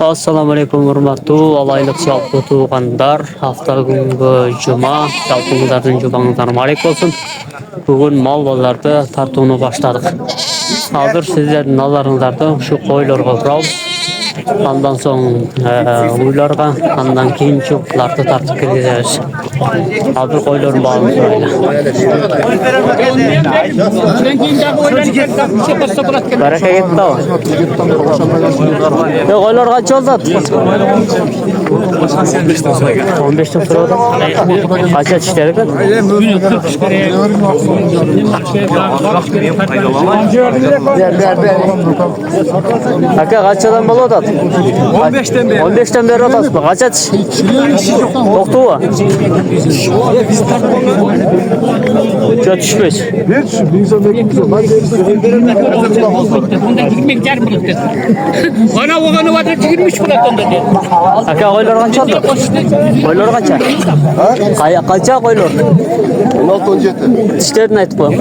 Assalamu alaikum warahmatullahi alaylık жалпы туғандар. Hafta günü cuma, жалпы günlerden cumanızlar malik olsun. Bugün mal balарды tartığını başladık. Hazır sizlerin nazarınızda şu koylarga kurabız. Ondan soň uylarga, ondan keyin çubuklardı tartıp kirgizeriz. Hazır koyların bağlı sırayla. Baraka gitti o. Koylar kaç oldu? 15'ten sonra da kaç açışları kan? Aka kaç adam bolu otat? 15'ten beri. 15'ten beri otasın. Kaç aç? Doktu mu? Çok düşmüş. Bana oğlanı var da 23 bırakın dedi. Aka koylar kaç oldu? Koylar kaça? Kaça koylar? 16-17. Dişlerini aytıp koyalım.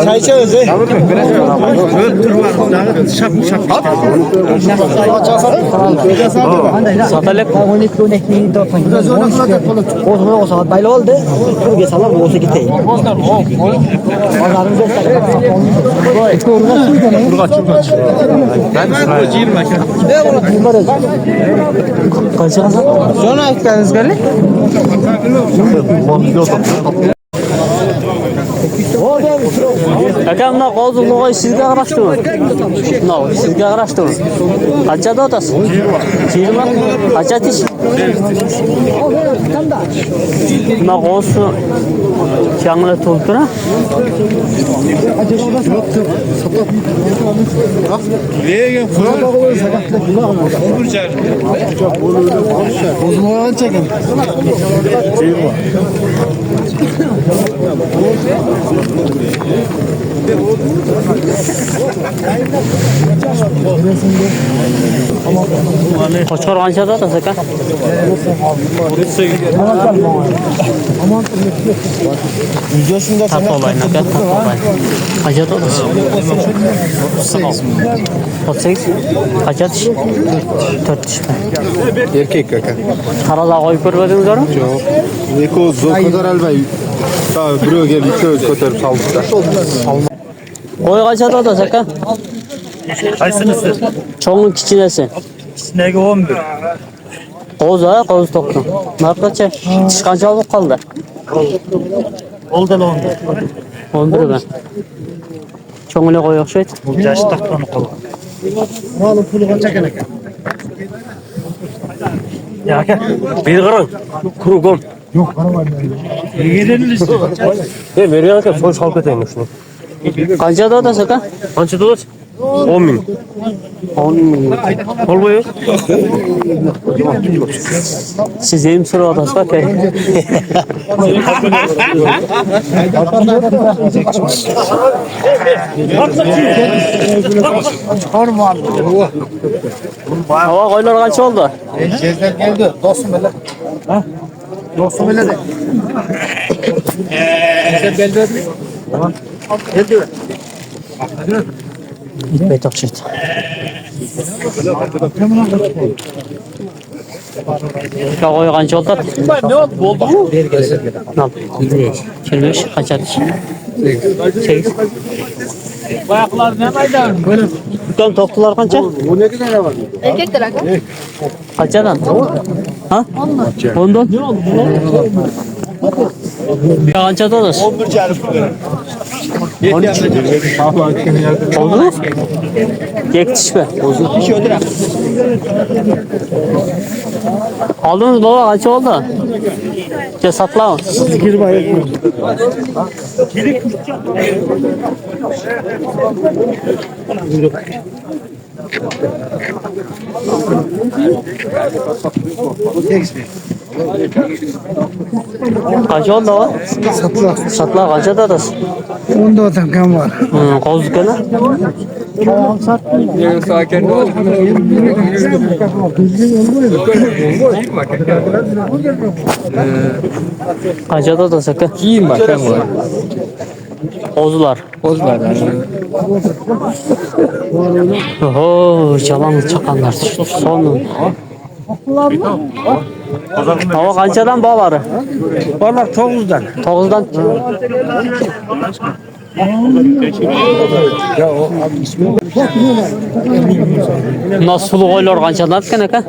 Çay içeriz. Satalek. 12 o saat baylı oldu. Buraya salar olsa gitti. Kaça kasap? Sonra eklediniz galiba. Aka mına qozulluğu sizge qaraşdırma. Mına sizge qaraşdırma. Qanchada otasiz? 20. Qancha tish? Mına qo'zi changla to'ltira. Lekin uzun çekin. Qo'chqor qanchada otasiz aka? 100 yaşında Tartib olayın aka, tartib olayın. Qanchada otasiz? 38. Qancha tish? 4 tish. erkek kaka. Qaralar qo'yib ko'rmadingizlarmi? Yo'q. Ekoz zo'r ko'tarolmay. Birov kelib ikkoviz ko'tarib saldi. Qo'y qanchada otasiz aka? Qaysinisi? Cho'ngni kichkinasi. Kichkinaga 11. Qo'z ha, qo'z to'qson. Narxacha? Tish qancha olib qoldi? Oldan 11. 11 ben. Cho'ngli qo'y o'xshaydi. Yaşı taxtani qolgan. Malum pulu qancha ekan aka? Ya aka, beri qarang. Kurugom. Yo'q, qaramayman. Yegeniniz. Beri aka, so'z olib ketaymi shuni. Qanchada otasiz aka? Qancha dolar? 10 ming. 10 ming. Olbo'yi. Siz hem so'rab otasiz aka. Hava qo'ylar qancha oldi? Gezler geldi. Dostum böyle. Ha? Dostum böyle de. Gezler geldi. Tamam. Geldi. Gitmey to'xshaydi. Aka qo'y qancha oldi? Al. 25 qancha tish? 8. Ayaklar ne maydan? Ukam to'qtilar qancha? 12 tane var. Erkekler aka. Qanchadan? Ha? 10dan. Qancha olasiz? 11 jarif. 13. Oldu mu? Yetişme. Oldu. Aldınız baba kaç oldu? Satla. Kaç oldu o? Satla kaça da das? 14 kam var. Kozuk ne? Sakin ol. Kaça da das aka? Kim bakın var. Qo'zilar. Qo'zlar. Oho, jalan chaqanlar tushdi. Sonu. Hava qanchadan bog'lari? Bolalar 9'dan. 9'dan. Nasıl qo'ylar qanchadan ekan aka?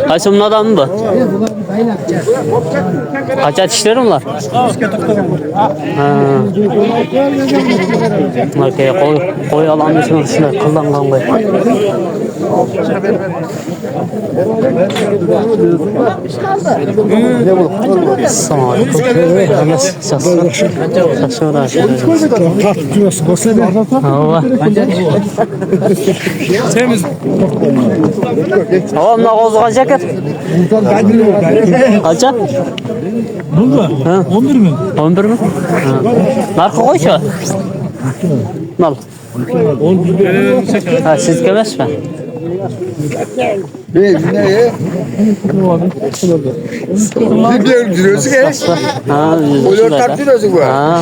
Qaysi bundan bu? Qancha tishlar ular? Ha. Okey, qo'y olamiz shuni qillangan qo'y. Tamam, ne olacak ceket? Kaça? Burada. 11 mi? 11 mi? Narkı koy şu. Nal. Ha, siz gemez mi? Ne öldürüyorsun ki? Ha, Oluyor tartıyorsun bu. ha.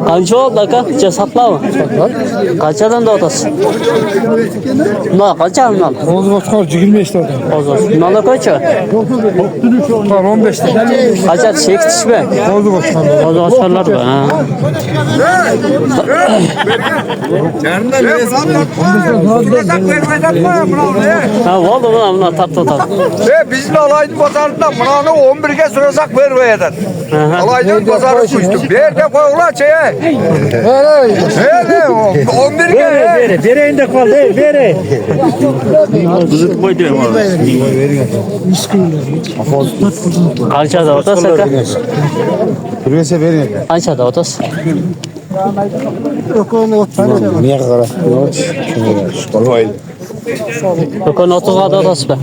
Kaç oldu aka? Cesatla mı? Kaçadan da otasın? Ne kaça mı nal? 25 orada. Ozo. Nal kaça? 15'te. Kaça çektiş mi? Ozo açarlar mı? Ha. Ha, oldu mu? Buna tat. Bizim alaydı pazarında bunu 11'e süresek vermeyeden. Alaydı pazarı kuştuk. Bir de koyular şeye. Hele 11'e. Bereğinde kal değil, bere. Kaçada otasın aka? Buraya verin. Kaçada otasın? Niye kadar? Olmayın. Bakın 30'a da otasın be.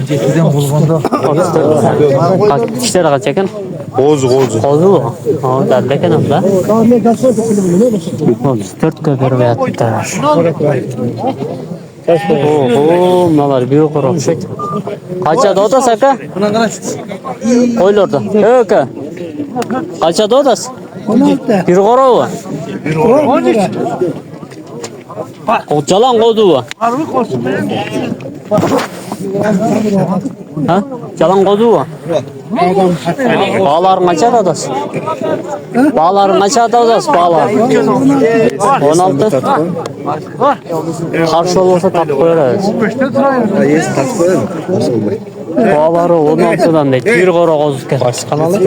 İşte kaç çekin? Kozu. Qo'zi bu. Ha, darlekan hamda. 34 ga beryaptilar. Oho, nimalar bu qora o'xshaydi. Qanchada otasiz aka? Qo'ylarda. Aka. Qanchada otasiz? 16. Bir qora bu. 13. Jalan qo'zi bu. Ha? Jalan qo'zi bu. Bağlar kaça adası? Bağlar kaça adası? Bağlar. 16. Karşı olursa tatlı koyarız. Bağları 16'dan değil. Bir kora kozuk kes. Kanalı.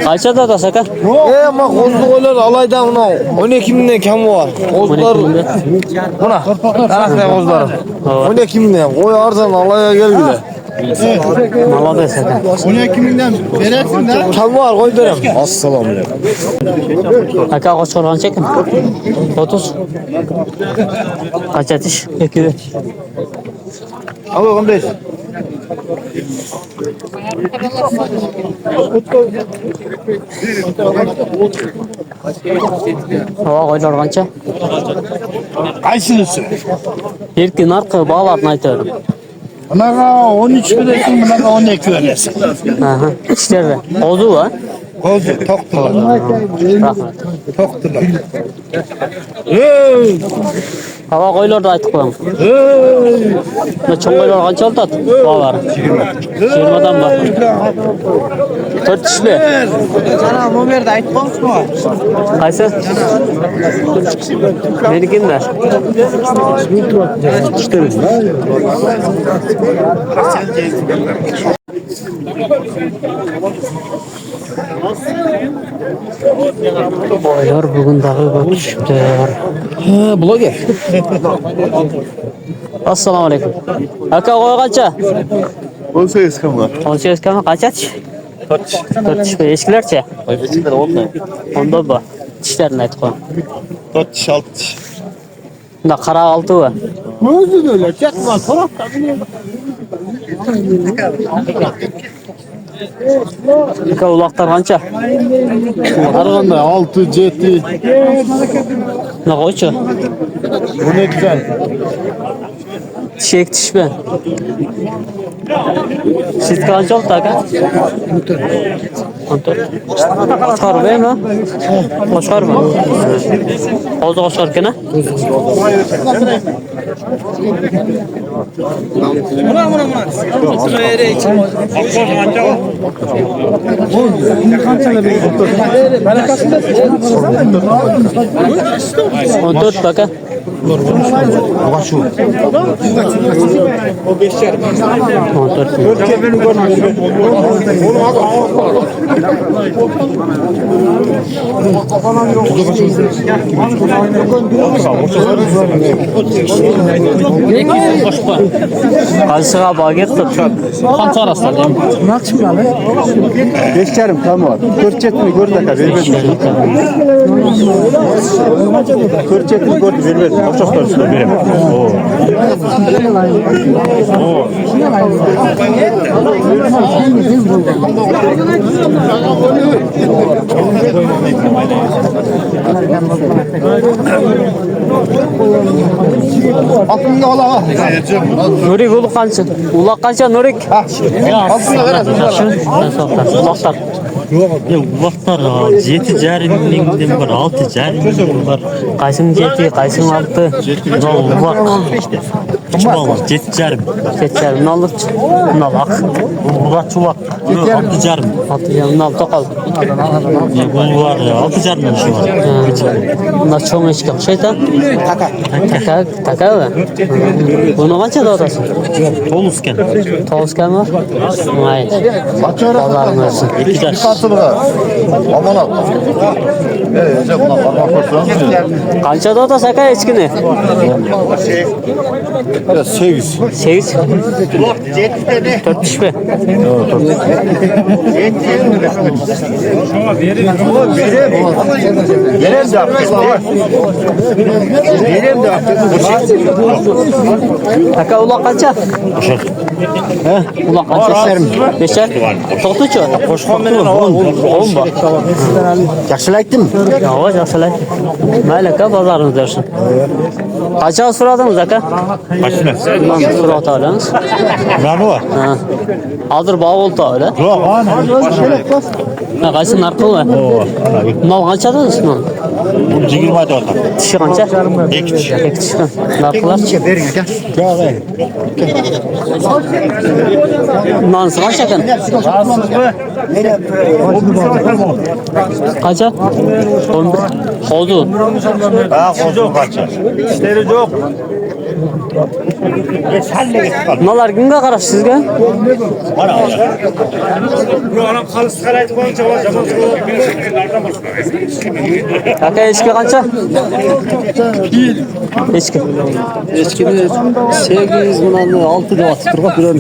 Kaça adası aka? Ama kozlu koyular alaydan buna 12 binden kam var. Kozlar buna. Tarakta kozlar. 12 binden koy arzan alaya gel bile. Malades aka. 12 binden verirsin de. Kam var koy derim. Assalamu alaikum. Aka koç olan çekin. 30. Kaç atış? 2. Al 15. Hava koylar kança? Kaysınız? Bir gün arka bağlarını aytıyorum. Bunlara 13 verirsin, bunlara 12 verirsin. Aha. İşte ozu var. Kozu, toktular. Rahmet. Toktular. Hava koylarda aytıp koyalım. Ne çoğun koylar kança altat? Bağlar. 20'dan var. 4 kişi. Sana bu bir de ayıp olmuş mu? Kaysı? Benimkin de. İşte. Boylar bugün dağı düşüptür. Blogger. Assalamu alaikum. Aka koy kaça? 18 kam var. 18 kam kaça tiş? 4 tiş. Eşkilerçe? Eskiler 10 Onda bu. Tişlerini aytıp koyalım. 4 tiş 6 tiş. Bunda kara altı var. Gözü de öyle, çakma, tarafta bile. Aka ulaklar kança? Karaganda 6 7. Ne koyçu? Bu ne güzel. Tişek tiş ben. Siz kaç oldu aka? 14. Koşar be mi? Koşar mı? Ozu koşar kene? On dört baka. On dört. Kaçığa baget tut. Kaç arasında değil mi? Geçerim tamam. 47 gör dakika vermedim. 47 gör vermedim. Çok doğrusu vereyim. Oo. Aklımda ola. Nurik ulu kança. Ula kança Nurik. Aklımda verasın. Ulaktar. Ya ulaşlar 7 jarimning var, 6 jarimning var. Kaysın 7, kaysın 6. Ulak işte. Kim olmaz? 7 jarim. Geçer. Nalık. Nalak. Ulak çulak. 6 jarim. 6 yarım nal tokal. Bu var ya, 6 jarim şey var. Bunlar çoğun eşki. Şeytan. Taka. Taka mı? Bunu kaça da odasın? Tolusken. Toğuzken mi? Hayır. Pazarın versin. 2 yaş. Aman al. Evet, buna parmak koysanız. Kaça da odası aka eşkini? Ya 8. 8. 4 düşme. Verem de yaptık. Verem de yaptık. Taka ulak kaça? Ulak kaça? Beşer. Toğdu ço? Koşkan beni ne oldu? Olma. Yaxşılaytdım. Yavaş yaşalay. Malaka pazarınız dersin. Kaça sıradınız aka? Kaçına? Lan sırat alınız. Nane var? Ha. Aldır bağ oldu öyle. Yok, ana. Ne kaysın narkıl mı? Nal kaça da mısın? Bu 20 hadi orada. Dişi kaça? İki dişi. İki dişi. Narkılar. Nansı kaça kan? Kaça? 11. Oldu. Ha, kozu kaça? İşleri yok. Nalar kimga qarash sizga? Aka echki qancha? Echki. Echkini 8 bilan 6 deb atib turgan.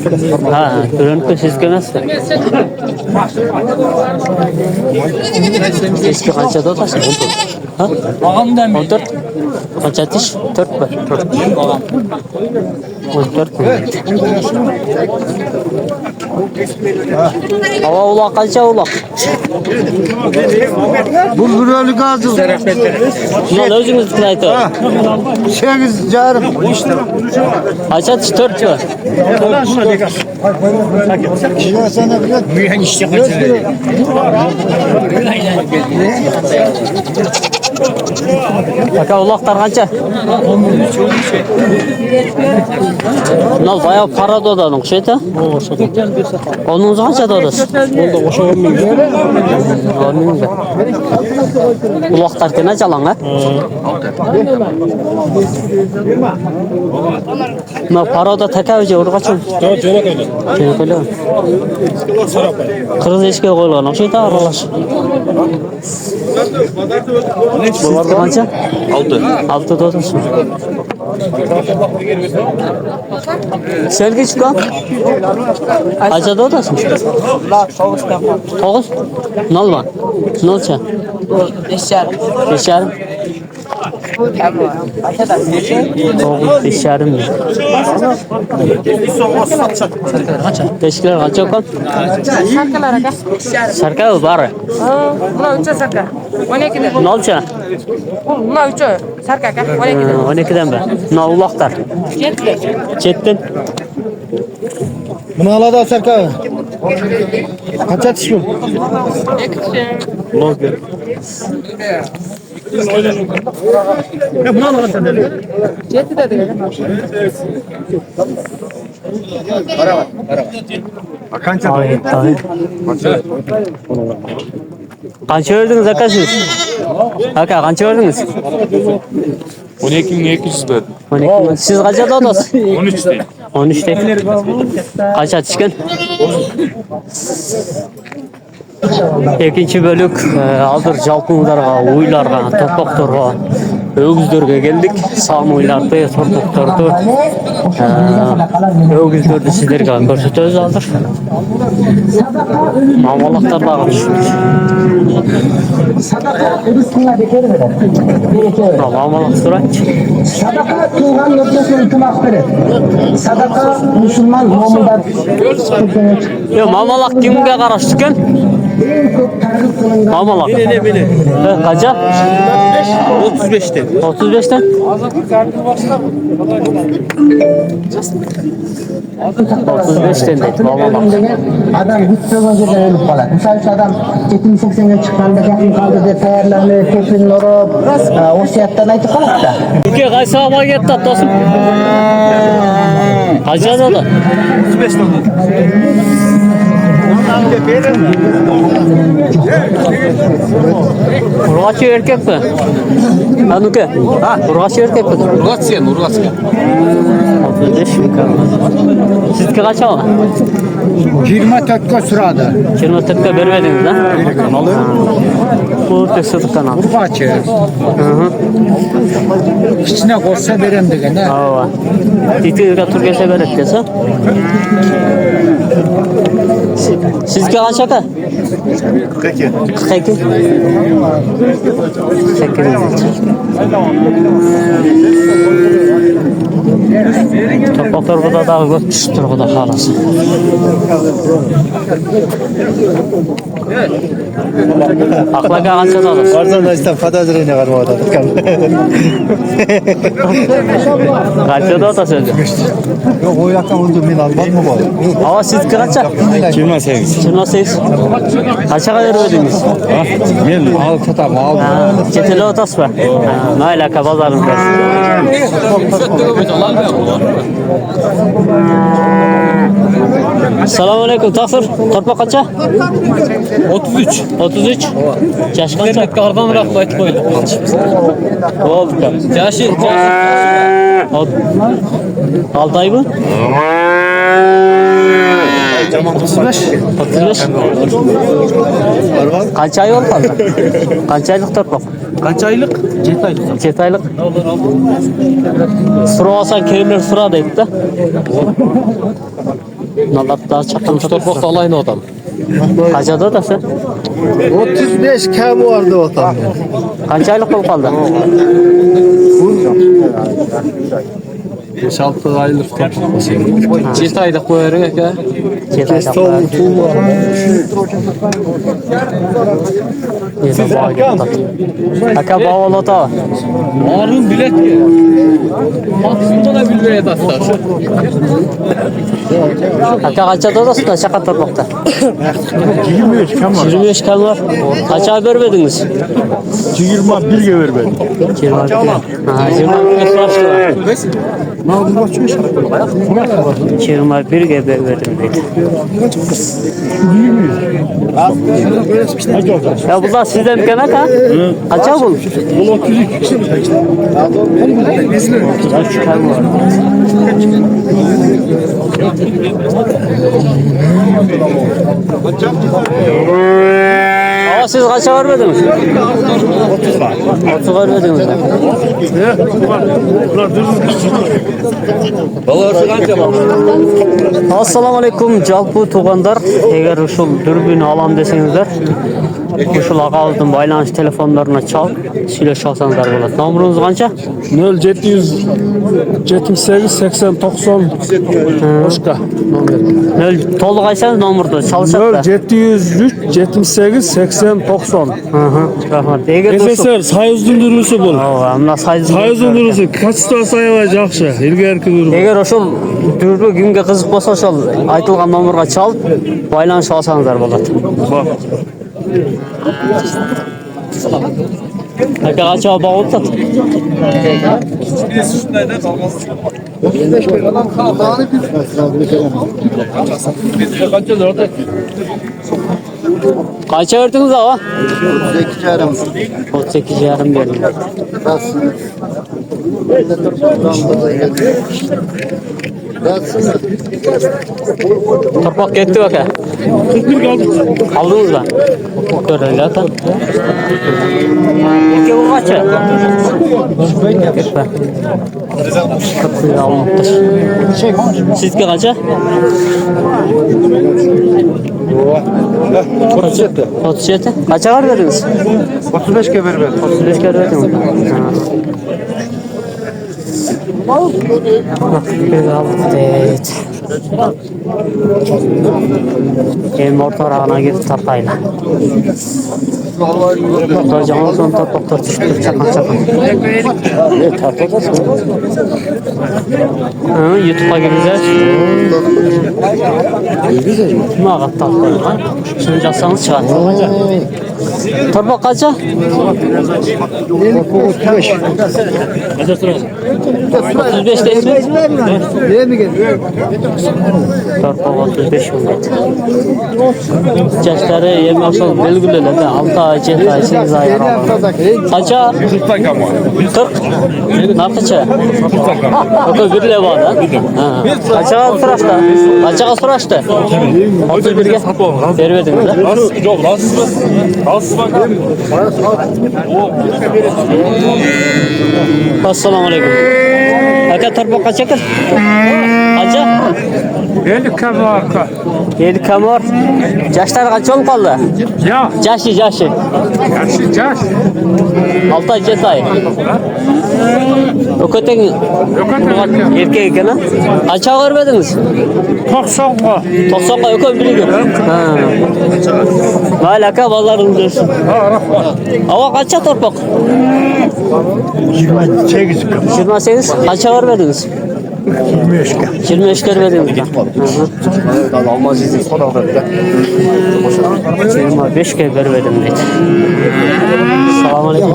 Ha, ko'rinib sizga emas. Echki qancha deb atasiz? Ha? Og'amdan 14. Qancha tish? 4 mi? 4. 14 mi? Hava ulaq qancha ulaq? Bu bürölü gazı. Nol o'zingizniki aytib. 8 yarım. Qancha tish? 4 mi? Aka ulaqlar qancha? Nol bayağı para dodan o'xshaydi. O'ningiz qancha dodasiz? Bo'ldi, o'sha 10 ming. 10 ming. Ulaqlar qana chalan ha? No paroda takaviga urg'achim. Jo'nakaydi. Qirg'iz eshikka qo'yilgan o'xshaydi aralash. Bular qancha? 6. 6 dodasiz. Selgi chiqqan? Qancha dodasiz? 9. Nolman. Nolcha? 5,5. 5,5. Teşkiler kaç yok kan? Sarkalar aka. Sarka mı bari? Buna 3 sarka. 12'den. Nolcha? Buna 3 sarka aka. 12'den. 12'den be. Nol ulaqtar. 7'den. 7'den. Bunu ala da Serkan. Kaç atış bu? Жеті dedi. Qancha verdingiz aka siz? Aka qancha verdingiz? 12.200 verdim. 12 siz qancha dodasiz? 13 değil. 13 tek. Qancha tishgan? Ikinci bölük hazır jalpыңдарга, уйларга, топокторго, өгүздөргө келдик. Самуйларды, топокторду, өгүздөрдү сиздерге көрсөтөбүз азыр. Мамалактар дагы түшүп. Sadaka rızkına bekar verir. Bereke verir. Мамалак сурайчы. Sadaka tuğan noktasını itimak verir. Sadaka Müslüman muammeler Yo, мамалак кимге караштуу экен? en çok tarif kılınan Мамалак. Канча? 35'te. 35'ten. 35'ten deydi mamalar. adam hiç sözünce ölüp kalır. Misal şu adam 70-80'e çıkanda yakın kaldı diye tayarlarını tepini orup o siyattan aytıp kalır da. Ülke qaysi aba ketdi dostum? Qancha dedi? 35'te. Urg'ochi erkakmi? Anuka. Ha, urg'ochi erkakmi? Urgatsen. 35 ekan. Sizga qancha? 24 ga sırada. 24 ga bermedingiz, ha? Bu tekstil kanal. Urgaçı. İçine koysa verem degen ha. Ava. Titiga turgasa beradi desa. Sizga qancha aka? 42. 42. 8. Topoklar burada daha ko'p tushib turibdi xolasi. Aqlaga qancha dolasiz? Arzon aytsam fadazirine qarmada. Qancha dolasiz? Yo'q, o yoqqa unda men almadim bu. Ava sizga qancha? 28. 28. Qanchaga bermadingiz? Men al satam al. Chetelo otasizmi? Mayli aka bozorimda. Assalomu alaykum, Taqsir. Torpa qancha? 33. 33. Yash qancha? Qarbanroq aytib qo'ydim. Bo'ldi. Yashi 6 oymi? 35. 35. Qancha oy bo'ldi qoldi? Qancha oylik torpa? Kaç aylık? 7 aylık. 7 oylik. So'rasan kimlar so'radi deydi-da. Nalatda chaqirib Torpaqda alayını adam. Qancha dodasi? 35 kam vardı otam. Qancha oylik bo'lib qoldi? 5-6 aylık torpaqda. 7 ayda qo'yaring aka. 7 oylik. Aka bağolata. Arın bilet ki. Aslında da bilmeye dastar. Aka qancha dodasi da chaqir torpaqda? 25 kam var. 25 kam var. Qancha bermedingiz? 21 ga vermedim. 21. Ha, 21 so'rashdi. 21 ga berdim deydi. Ya bunlar sizden mi aka? Qancha bu? Bu 32. Ama siz qancha vermediniz? 30 vermediniz. Assalamu alaykum, жалпы тугандар. Эгер ушул дүрбүнү алам десеңиздер, Uşul aqabыздın байланыш telefonlarına çalıp söyleşip alsanızlar болады. Nomeringiz qancha? 0778 80 90 boşqa nomer. To'liq aytsangiz nomerni chalishadi. 0703 78 80 90. Rahmat. Eger SSR Soyuzning durusi bu. Mına Soyuzning durusi Kachista sayava yaxshi. Ilgarki duru. Eger oşul dürbe günge qiziq bolsa oşol aytılgan nomerga çalıp байланыш alsanızlar болады. Aka qancha bağlıqda? Qancha verdingiz ava? 38,5 berdim. Torpaq ketdi aka. 41 kaldık. Aldınız mı? Göreli aka. İki bu kaça? Sizge kaça? 37. Kaça var verdiniz? 35 ke berber. 35 kere verdiniz. Evet. Hem ortarağına girip tartayla. Kocaman son torpaklar düştü. Çakan. YouTube'a gireceğiz. Mağat tatlı. Şimdi yazsanız çıkar. Torpak kaça? 35 değil mi? Torpak 35 millet. Yaşları 20 yaşlı belgülerle de 6 ay, 7 ay, 8 ay aralarında. Kaça? 40. Ne kaça? O bir levada. Kaça sıraçta? Kaça sıraçta? 31'ge. Vermediniz mi? Yok, rast bak. Assalamu alaikum. Aka torpak kaça kır? Kaça? 50 kamarka. 7 kamar. Yaşları kaç olup kaldı? Ya. Yaşı. Yaş. 6 ay 7 ay. Ököten erkek ekeni. Kaça vermediniz? 90'a. 90'a ökön biri gör. Alaka ballarını diyorsun. Ama kaça torpak? 28. Kaça vermediniz? 25 kere verdiniz. 25 kere vermedim dedi. Selamun aleyküm.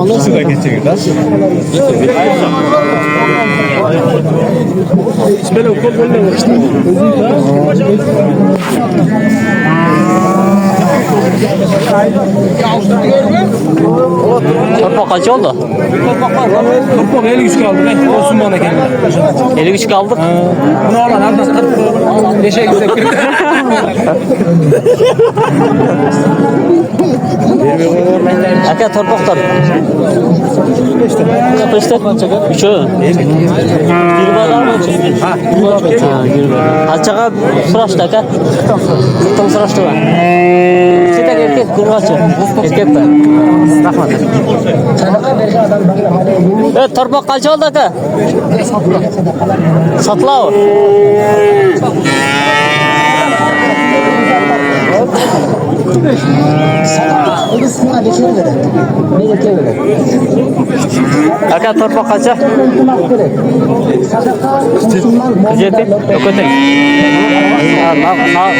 Torpak kaç oldu? Torpak 53 kaldı. Olsun bana kendine. 53 kaldık. Bunu alan anlatır. Neşe gitsek. Aka torpaklar. 45'te. Üçü. 20 var mı? Ha, 20. Kaçağa sıraçta aka? 40 sıraçta var. Sitek erkek kurgaçı. Erkek mi? Rahmat. Evet, torpak kaç oldu aka? Satılao. Aka torpak kaça? Kızeti? Ököten.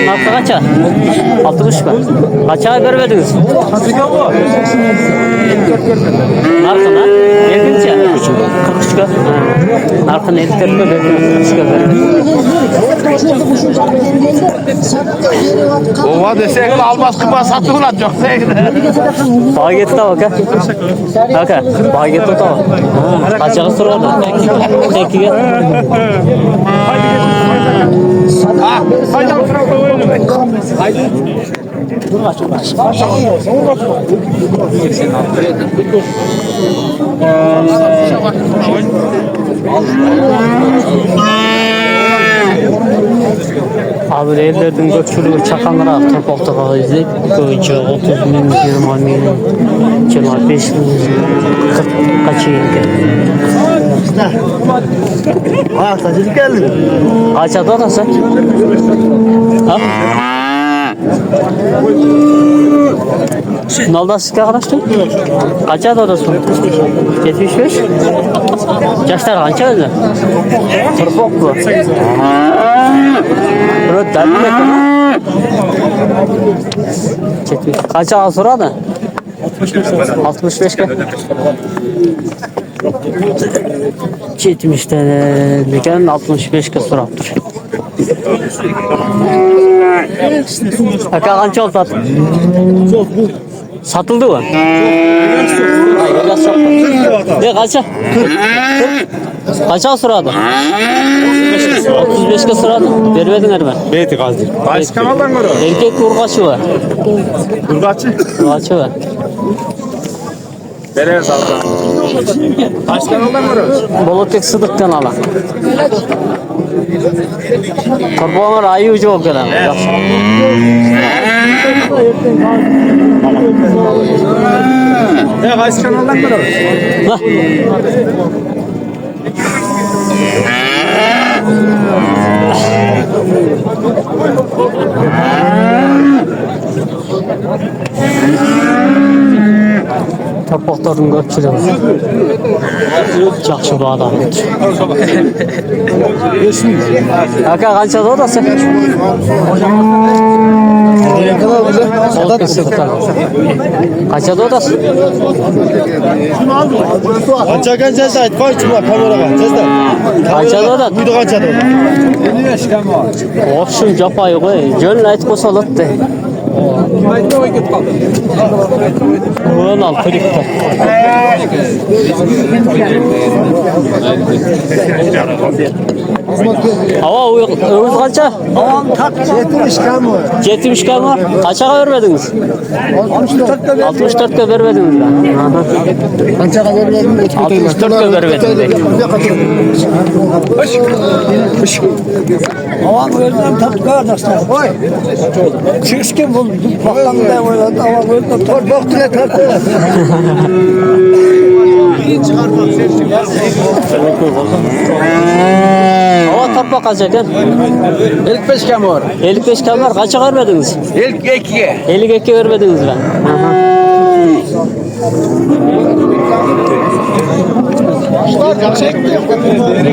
Narkı kaça? 60 mı? Kaça vermediniz? Narkı lan? 7'nce? 43'e. Narkı 50 terk verdiniz. 43'e verdiniz. Ova desek almaz kıpa satın atacak. Bağa getir tava aka. Aka, bağa getir tava. Kaçağı sır oldu. Tekiye. Haydi Abi evlerden göçülüğü çakanlara topakta izleyip önce 30 bin, 20 bin, 25 bin, 40 kaçı yenge. Tacılık geldi. Kaç adı da sen? Ha? Nalda sık arkadaşlar? Kaç adı da son? 75? Yaşlar kaç adı? Tırpok bu. Burası dert mi ettin? Kaç ağı soradı? 65 mi? 70 TL'den 65 kez soraktır. Aka kança oldu? Satıldı mı? Ne kaça? Kaça soradı? 35 kez soradı. Vermedin mi? Beyti gazdır. Qaysi kanaldan görüyorsun? Erkek urgaçı var. Urgaçı. Urgaçı var. Nereye saldın? Qaysi kanaldan görüyorsun? Bolotek Sıdık kanalı. Kurbanlar ayı ucu o kadar. Ne qaysi kanaldan görüyorsun? Topakların göçülüğü. Yaxşı bu adam. Aka kança da sen? Kaça da Kança kança ait koy çıkma kameraga. Tezden. Kaça da Buydu kança da. Olsun yapayı koy. Gönül ait kosalıttı. Ulan al kırıkta. Hava öğüz kaça? Avam tak 70 kalma. 70 kalma. Kaça vermediniz? 64'e vermediniz lan. Kança kadar verdim. 64'e vermediniz. Avam verdim tak kardeşler. Oy. Çıksın bu baktan da oynadı. Avam verdim tak baktı tak. Hava tapma kaça kan? 55 kam var. 55 kam var. Kaça vermediniz? 52'ye. 52 vermediniz lan.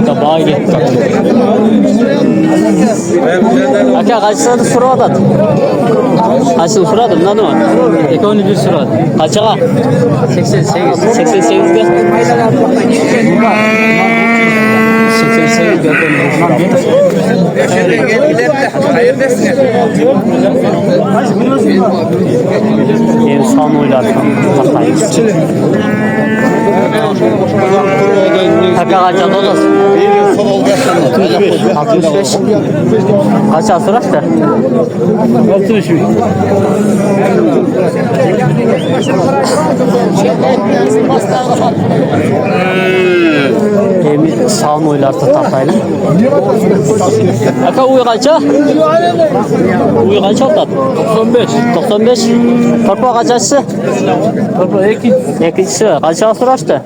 Kabağa gitti. Aka kaçsana suradat. Kaçsın suradım ne var? Ekonomi bir surat. Kaçağa? 88. 88 gel. 88 gel. İnsan oylarsan takayız. Taka kaçan odası? 65. Kaç asırak da? 63. Emin sağın oylarda takaylı. Aka uyu kaça? Uyu kaça oldu? 95. 95. Torpa kaçası? Torpa 2. 2'si. Kaça asıraçtı?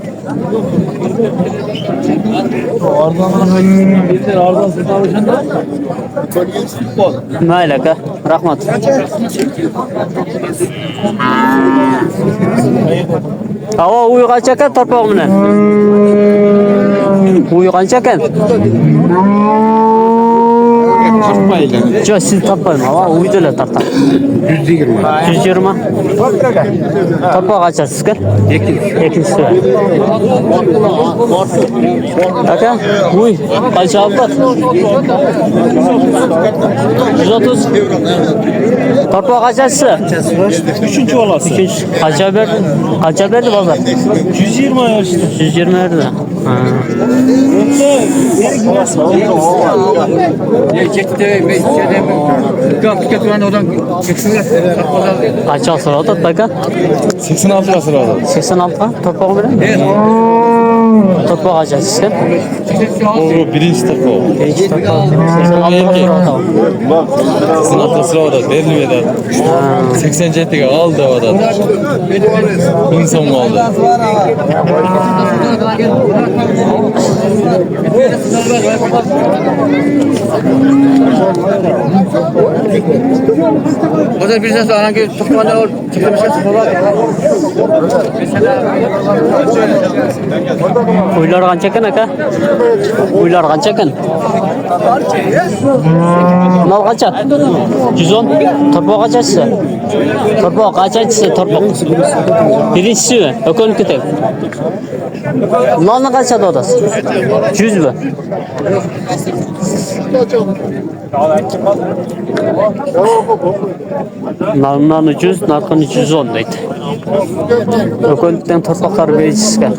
Ne alaka? Rahmat. Hava uyu kaça kan torpağım ne? Uyu kaça kan? Yok siz tapmayın hava uydular taptan. 120. 120. Torpağı kaçasız kan? 2'si var. Aka uy kaça aldık? 130. Torpağı kaçası? 3. olası. 3. Kaça verdi? Kaça verdi pazar? 120 yaşında. 120 verdi. Kaça sonra da baka? 86 lirası lazım. 86 torpağı verir mi? Torpaq açasın. O birinci tapu. Birinci torpaq. 86 sırada. Sizin atası orada belli eder. 87'ge aldı oradan. İnsan mı aldı? Hocam bir şey sonra hangi tutmalar var? Uylar qancha ekan aka? Uylar qancha ekan? Mal qancha? 110. Torpaq qanchasi? Torpaq qanchasi torpaq? Birinchisi mi? Ökönükü tek. Nalni qancha dodasiz? 100 mi? Nalından 300, narxın 310 deydi. Ökönükten torpaqlar berishgan.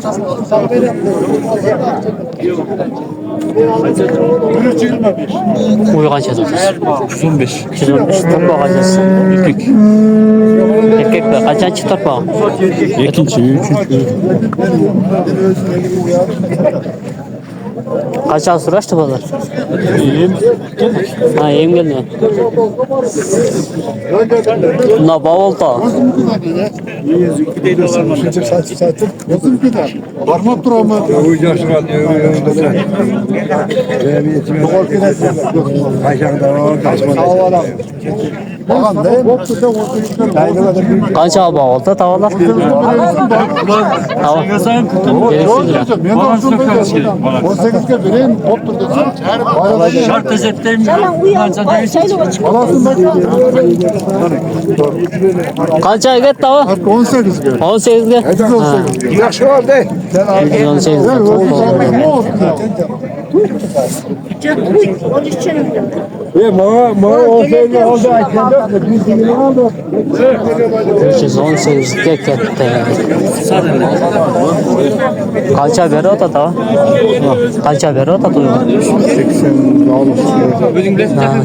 Uy qancha dodasiz? 115. 115. Torpaq qanchasi? Erkek mi? Qanchasi torpaq? İkinci, üçüncü. Qancha so'rashdi bozor? Ha, yem keldi. Na bavolta. Barmak duramı. Qancha bavolta tavalar? Tamam. Ben 18'e vereyim, hop dur desin. Şart ezetteyim. Qancha ketdi tava? 18 ge. 18 ga. 18. Yaxşı var de. 18 ga. 318 ga ketdi. Qancha beradi tava? Qancha beradi tava?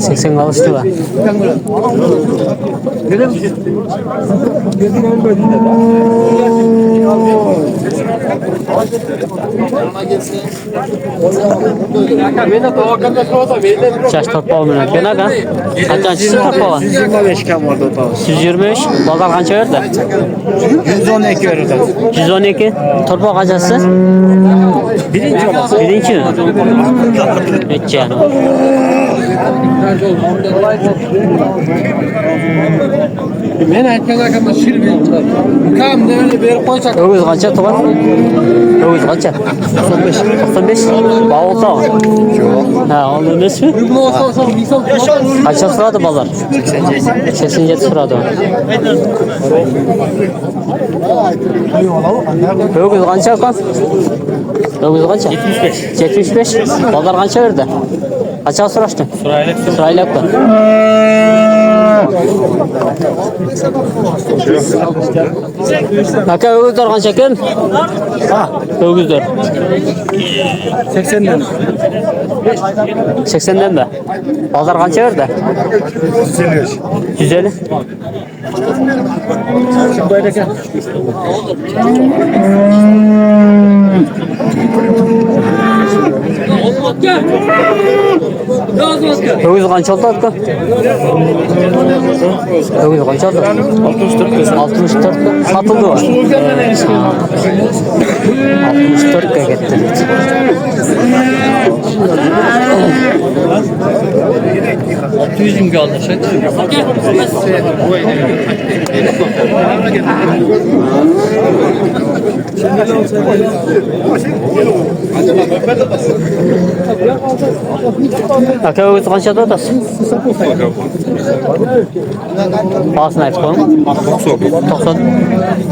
80 alıştı va. Çaş torpaq bilan ekan aka. Qanchasi torpaq? 125 kam vardı o tavus. 125. Bozor qancha berdi? 112 verir. 112. Torpaq qanchasi? Birinci olmaz. Birinchi. Necha yani? Men aytgan akamda shir berdilar. Kamda öyle berib qo'ysak. O'g'iz qancha tug'an? O'g'iz qancha? 95. 95. Bavolta. Yo'q. Ha, oldi emasmi? Qancha so'radi bozor? 87 so'radi. O'g'iz qancha ekan? O'g'iz qancha? 75. 75. Bozor qancha berdi? Qancha so'rashdi? So'rayapti. Aka o'g'izlar qancha ekan? Ha, o'g'izlar. 80'den. 80'den mi? Bozor qancha berdi? 150. 150. O'g'iz qancha oldi aka? O'g'iz qancha oldi? 64. 64. Satıldı var. 64 ga ketdi. Yüzümge almışak. Aka o'g'iz qancha dodasiz? Basını aytib qo'ying. 90.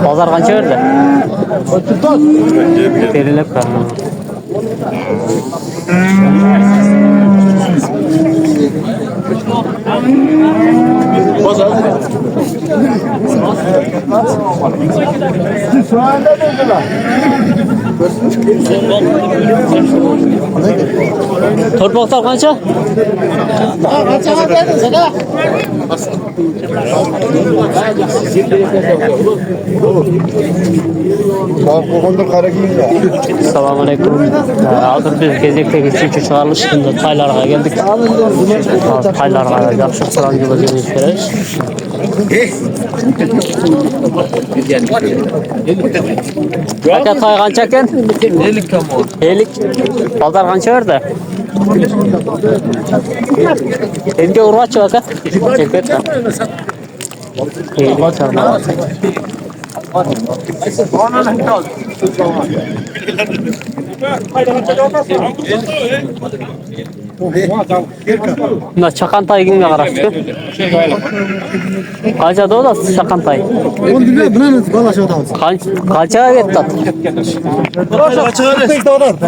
Bozor qancha berdi? Berilib qoldi. Torpaqlar qancha? Bak bu konuda kara giyim ya. Selamünaleyküm. Hazır biz gezekteki üçüncü çağrılışında Taylar'a geldik. Taylar'a yaxşı sıran yolu demiş veririz. Aka tay qancha ekan? 50 kam. 50. Bazar qancha berdi? Endi urg'achi aka. Cheketda. 50 kam. Bunda Chaqantay kimga qarashdi? Qancha dolasi Chaqantay? Onu bilmiyorum. Buna balaşa otağız. Qanchaga ketdi?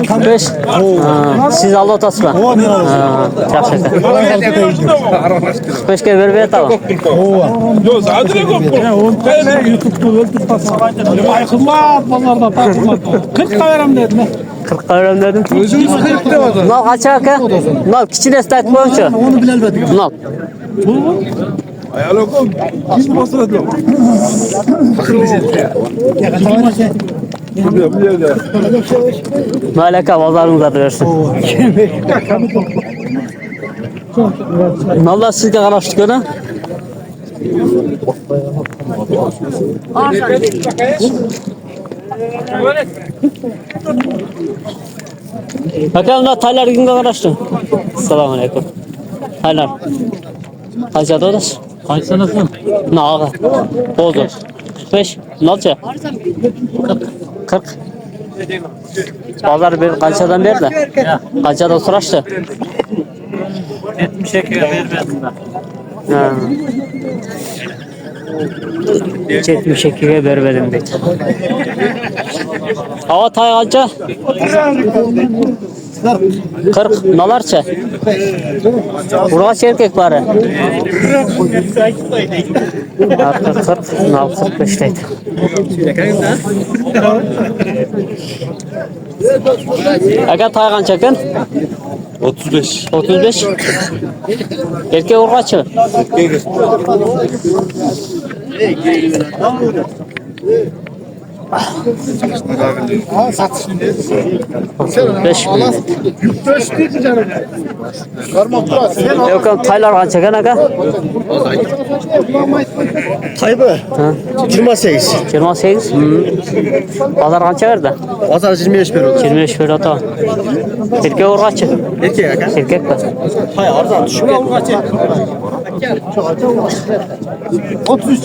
45. Siz aldı otasizmi? Yaxshi aka. 45 ga berib aytaman. Qirqqa beraman dedim. Nol qancha aka? Nol kichkinasini aytib qo'yingchi. Onu bilelmedik. Nol. Mayli aka bozoringizda bersin. Nollar sizga qarashdi-ku. Aka unda Taylar kimga qarashdi? Assalomu alaykum. Taylar. Qancha dolasiz? Qaysanasın? Nağı. Bozor. 45. Nolcha? 40. Bazar bir qanchadan berdi? Qanchadan so'rashdi? 72 vermedim ben. Ha. 72'ye bermedim dedi. Hava tay qancha? 40. Nalarcha? Urg'achi erkek bari. 40, nal 45 deydi. Aka tay qancha ekan? 35. 35. Erkek urg'achi. Beş. Yok Taylar qancha ekan aka? Taybı. 28. 28. Bazar qancha berdi? Pazar 25 veriyor. 25 berdi ata. Erkek urg'achi. Erkek aka. Erkek mi? Hay arzan düşme urg'achi. 33.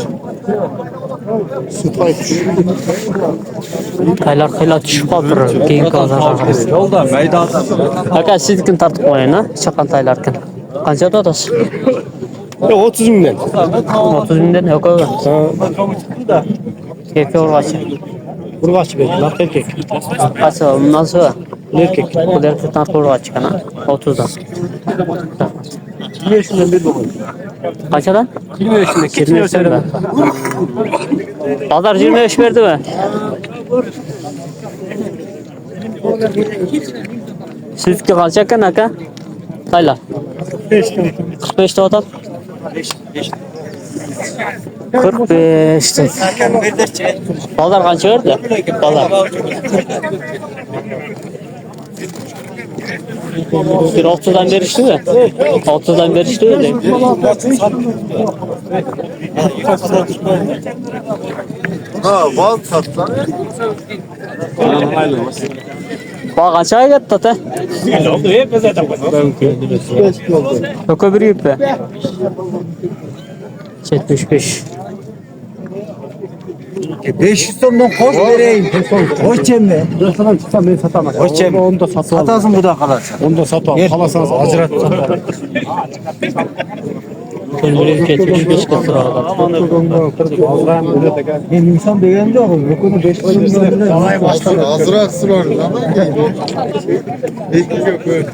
Taylar qiyla tushib qoldi. Keyin kozar. Yolda meydanda. Aka siznikini tartib qo'ying, ha? Chaqan Taylarkin. Qancha dodasiz? 30 mingdan. 30 mingdan yo'q aka. Erkek urg'achi. Urg'achi berdilar erkek. Qancha nasıl? Erkek. Bu erkek narxi urg'achi kana. 30dan. 25 mingdan berdi. Qanchadan? 25 mingdan. 25 mingdan. Bazar 25 berdimi? Sizniki qancha ekan aka? Taylar. 45 ta otam. 45 ta. Bazar qancha berdi? Bazar. Bir 30'dan berişti mi? 30'dan berişti mi? Ha, bal satsan. Bak aşağıya gitti ata. Yok öbür yüpe. 75. 500 sondan koş vereyim. Koş cembe. Ben sana çıksam ben satamam. Koş cembe. Onu da satamam. Satarsın bu da kalarsa. Onu da satamam. Kalarsanız acırat. Kölmürüm 75 kasır ağlar. Ben insan beğendi oğlum. Yok onu 5 milyon. Azraqsı var lan. Hiç yok böyle.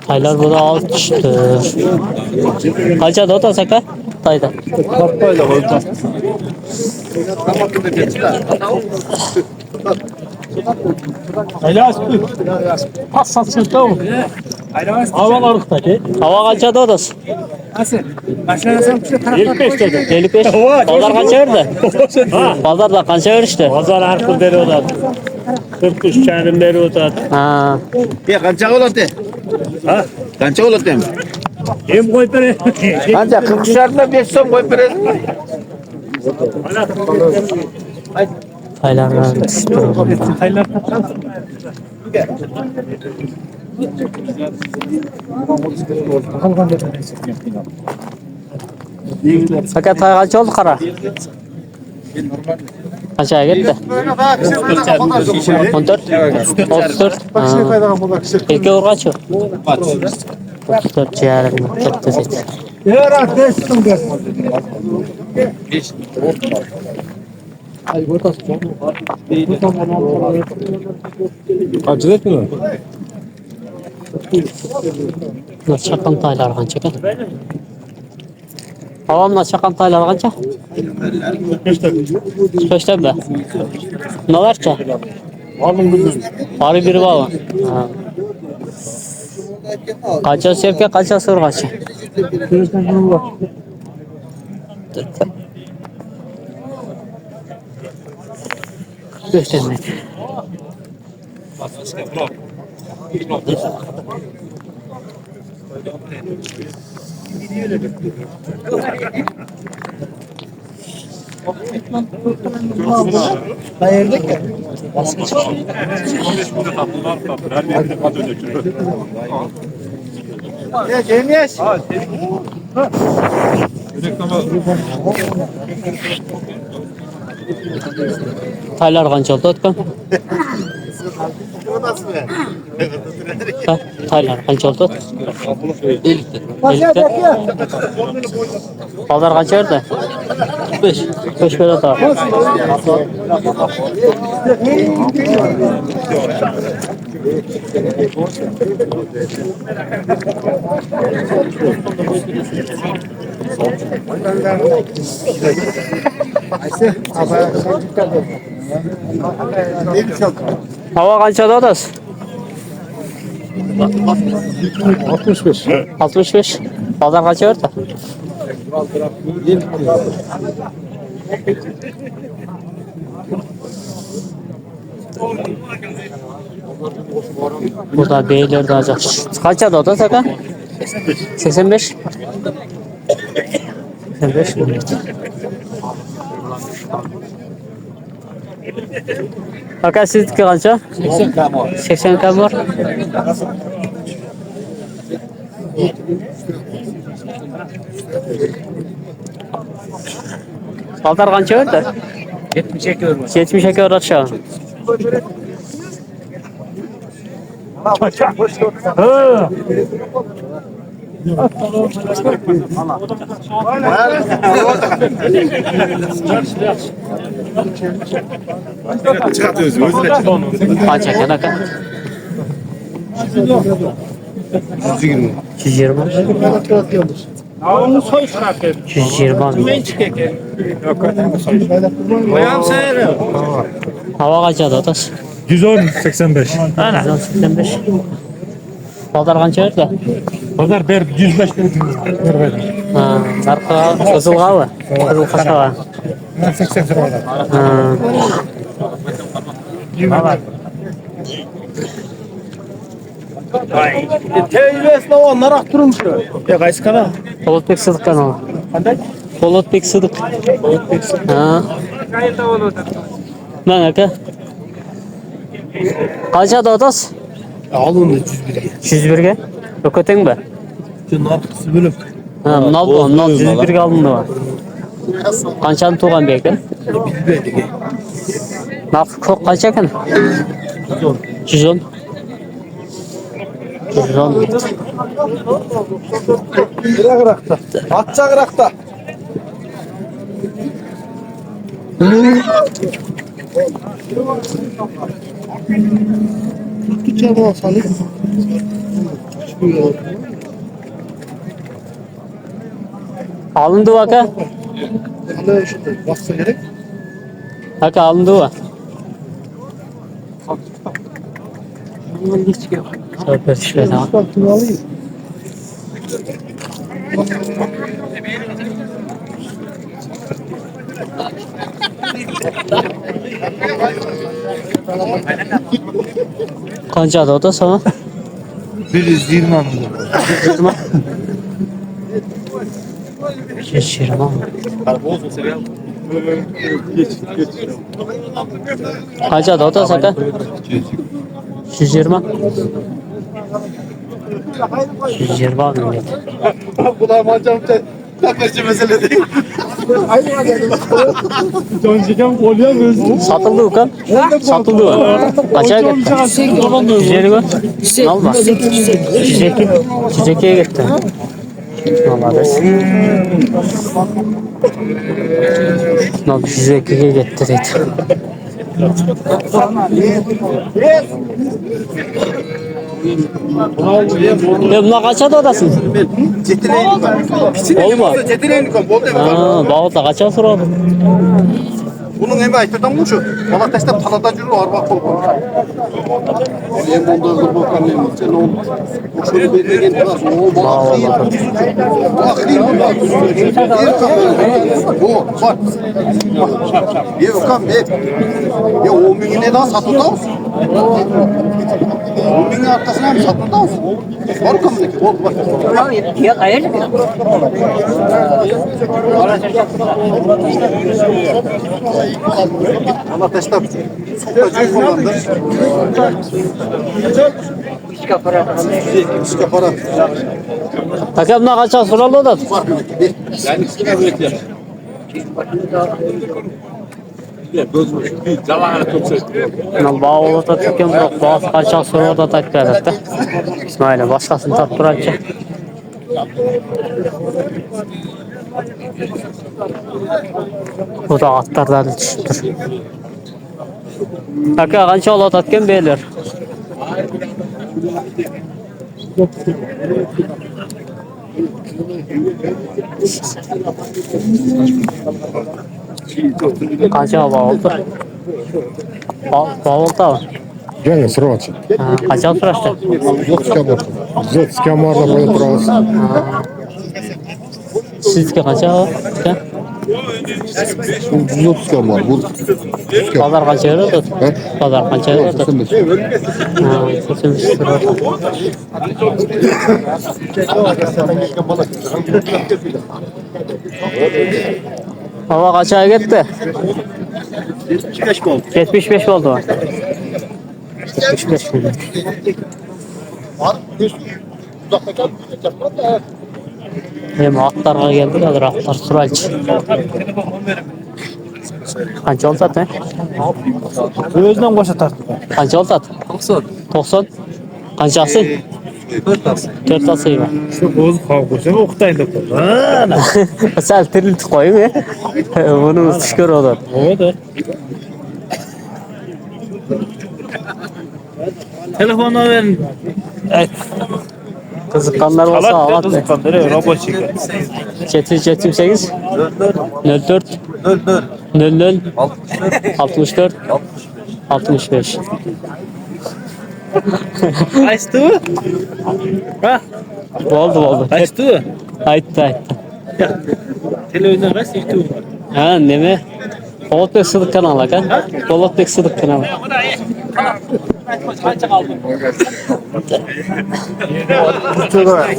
Taylar bu da alt çıktı. Kaça da ota saka? Tayda. Kartayla koydum. Hava kaçadı odası? Nasıl? Başlarasam işte taraftar. 55 dedi. 55. Pazar kaça verdi? Pazarda kaça ver işte? Pazar harfı beri odat. 43 çayının beri odat. Ha. Ya kança oladı? Ha? Kança oladı mı? Hem koy beri. Kança 43'lerden 5 son koy bire. Taylardan Fakat tay kaç oldu kara? Kaçaya gitti? 14? 34? İlki uğur kaç o? 34 ciğerim gitti dedi. Yarak destum gel. Acele etme lan. Çakan taylar kança kan? Havamla çakan taylar kança? 5'te be. Ne var ki? Bari biri var mı? Kaça sevke kaça sor kaça? 45 demek. Bayırdık ya. Ya Cemiyet. Taylar kança oldu Ötkan? Taylar kança oldu? 50'te. Pazar kaç verdi? 5. 5 böyle daha. Hava kaçta odası? 65. 65. Pazar kaça verdi? Burada beyler de acak. Kaça da oda saka? 85. 85 mi? Fakat sizdeki kaça? 80 kam var. 80 kam var. Pazar kaça verdi? 72 euro. 72 euro aşağı. Kaça kadar? 120. 120. 120. Hava kaça da tas? 110 85. Ana. 185. Pazar kaça verdi? Pazar ber 105 verdi. Ha, narka kızıl kahve. Kızıl kaşağı. 80 lira. Ha. Teyzesine onlar aktırmış. Ya kaç kana? Polat Bek Sıdık kanalı. Polat Bek Sıdık. Ha. Ne naka? Kaça da odas? Alın da 101'e. 101'ge. Ököten be. Şunun arkası bölüm. Ha, bunal 101'ge alındı var. Kançanı tuğan beyken? Nak çok kaça kan? 110. 110. Kırakta. Atça kırakta. Tutacağım o salı. Alındı vaka. Hala şurada. Baksa gerek. Haka alındı va. Süper düşmedi ha. Kanca da o da sana. 120 mı? 120 mi? Kanca da o da sana. 120. 120 abi. Bu da hocam taklaşçı mesele değil. Satıldı Okan. Satıldı o. Kaça gitti? 120. Alma. 102'ye gitti. Vallahi. Ne 102'ye gitti dedi. Ya buna kaça da odasın? Olma. Ha, bağırda kaça soralım? Bunun hem aytırdan bu şu. Bana teste palada jürü var bak bol. Hem onda bu kanlı sen olmaz. Bu şöyle belirgen biraz o bana değil. Bak değil bu. Bak. Ya Okan be. Ya 10 bin ne daha satıldı olsun. 10 bin arkasına mı satıldı olsun? Var mı kamdaki? Bak. Ya hayır. Ona teste sokacak falandır. İşte para. Takım ne kaça soralım da? Ben bağlı da takım yok. Bazı kaça soralım da takip etti. İsmail'e başkasını tattıracak. Bu da atlardan düştür. Takım kaça olur takım belir. Kaça bağlı? Bağlı da var. Gel срочно. Kaça sürüştü? Зот скамарда поет раз. Sizce kaça var? Зот скамар. Bu Pazar kaça veriyordu? Pazar kaça veriyordu? Ha, seçilmiş sırada. Hava kaça gitti? 75 oldu. 75 oldu. Hem atlarga geldik alır atlar sıralç. Kaç oldu zaten? Özünden koşa tarttı. Kaç oldu zaten? 90. Kaçası? 4 asıyla. Bozuk kavga Oktay da koydu. Sen tilt koyayım ya. Bunu tüşkür olur. O da. Telefonu verin. Evet. Kızıkkanlar olsa avat be. Kızıkkanları robot çeker. 778 04 00 64 65. Açtı mı? Ha? Oldu. Açtı mı? Ayıttı. Televizyonda kaç YouTube var? Ha ne mi? Polatbek Sıdık kanalı kan. Polatbek Sıdık kanalı.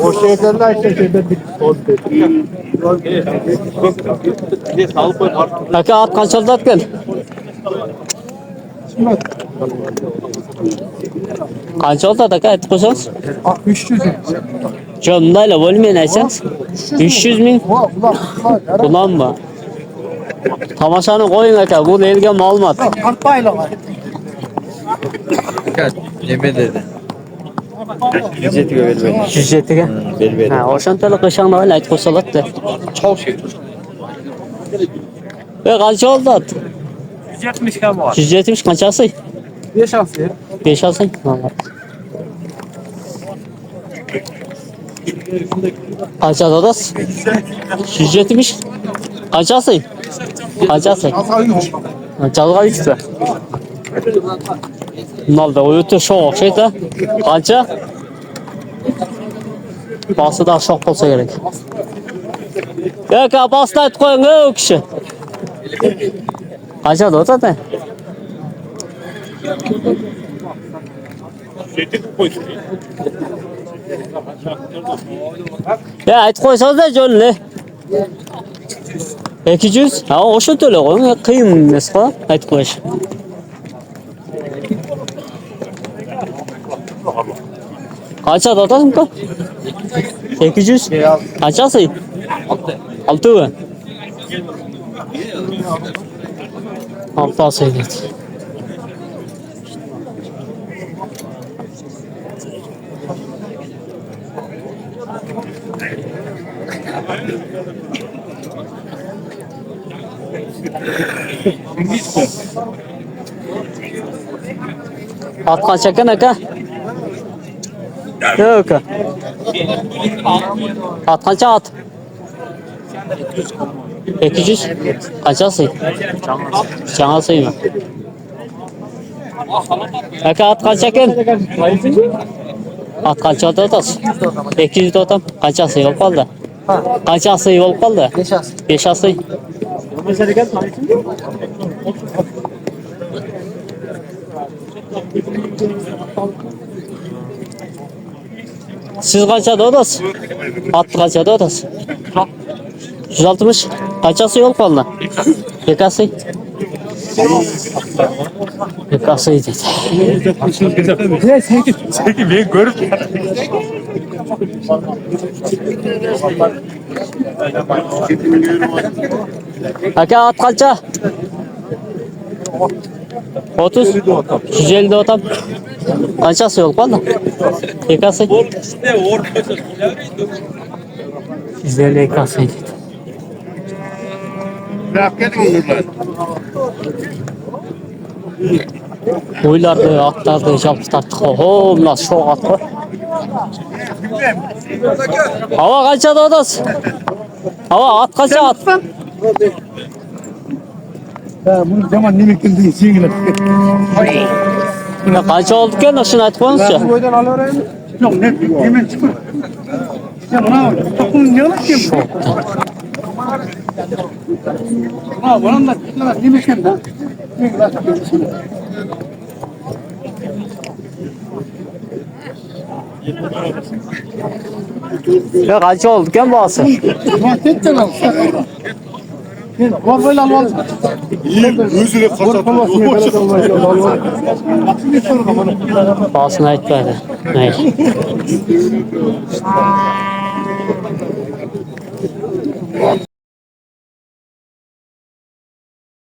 o şeylerle işte şeyde bir Kaka at kaçaldı at gel. Kaç oldu da kayıt koşarız? 300. Canındayla volümü neyse? 300 bin. Kullanma. Tamaşanı koyun kaka. Bu elge mal mat. Arpayla var. Yeme dedi. Ücreti vermedi. Ücreti. Vermedi. Ha, oşan tele kışan da öyle ayıt koşalat da. Çok şey. Ve kaç oldu at? 170 kam var. 170 kaçası? 5 hafta. 5 alsın. Vallahi. Kaç adas? 170. Kaçası? Kaçası? Çalga 3 lira. Bunlar da öte şok okşaydı. Qancha? Bası da şok olsa gerek. Aka basını aytib qo'ying o kishi. Qanchada o'tadi? Ya aytib qo'ysangiz-da jo'nli. 200. Ha, o'sha to'la qo'ying. Qiyin emas-ku aytib qo'yish. Qanchada o'tadimi-ku? 800. Qanchasi? 6 mı? 6 alsaydı. At kaçakan aka? Yok. At kaça at? 200. Kaçası? Çanası mı? Aka at kaçakan? At kaça atas? 200 atam. Kaçası yok kaldı? Kaçası yok kaldı? 5 ası. Siz kaçada odasın? At kaçada odasın? 160. Kaçası yol kaldı? Bekası. Bekası dedi. Çeki beni görüp Aka at kaça? 30. 150 otam. Kaçası yol kaldı? Bekası. 150 bekası dedi. Oylardı, atlardı, çalıp tarttık. Oho, nasıl şok attı. Hava kaçada odası? Hava at kaça at? Bunu zaman ne bekledin şeyine. Ya kaça oldu ki? Şunu aytıp koyuңuzчu. Boydan alıvereyim. Yok ne hemen çıkma. Ya buna topun ne olacak ki? Ha bunun da ne bekledin da? Ya kaça oldu ki bağısı? Mahtettin lan. Var böyle almaz. Özüne kaçak. Bağısını aytmadı. Hayır.